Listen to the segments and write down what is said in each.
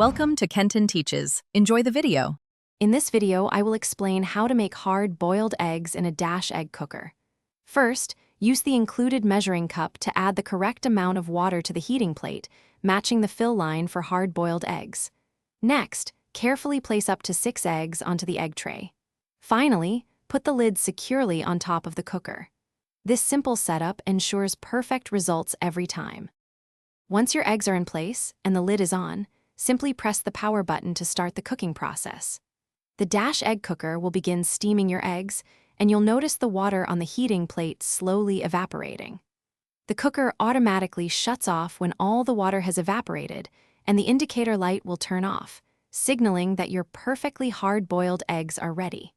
Welcome to Kenton Teaches. Enjoy the video. In this video, I will explain how to make hard-boiled eggs in a dash egg cooker. First, use the included measuring cup to add the correct amount of water to the heating plate, matching the fill line for hard-boiled eggs. Next, carefully place up to 6 eggs onto the egg tray. Finally, put the lid securely on top of the cooker. This simple setup ensures perfect results every time. Once your eggs are in place and the lid is on, simply press the power button to start the cooking process. The dash egg cooker will begin steaming your eggs, and you'll notice the water on the heating plate slowly evaporating. The cooker automatically shuts off when all the water has evaporated, and the indicator light will turn off, signaling that your perfectly hard-boiled eggs are ready.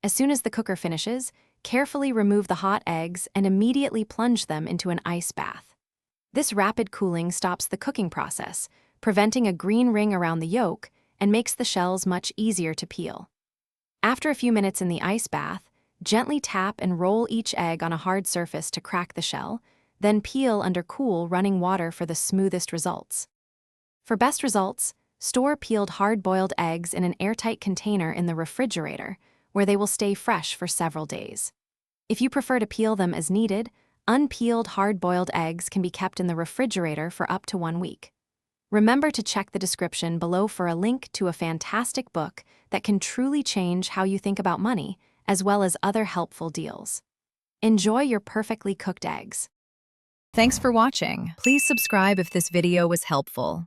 As soon as the cooker finishes, carefully remove the hot eggs and immediately plunge them into an ice bath. This rapid cooling stops the cooking process, preventing a green ring around the yolk, and makes the shells much easier to peel. After a few minutes in the ice bath, gently tap and roll each egg on a hard surface to crack the shell, then peel under cool running water for the smoothest results. For best results, store peeled hard-boiled eggs in an airtight container in the refrigerator, where they will stay fresh for several days. If you prefer to peel them as needed, unpeeled hard-boiled eggs can be kept in the refrigerator for up to 1 week. Remember to check the description below for a link to a fantastic book that can truly change how you think about money, as well as other helpful deals. Enjoy your perfectly cooked eggs. Thanks for watching. Please subscribe if this video was helpful.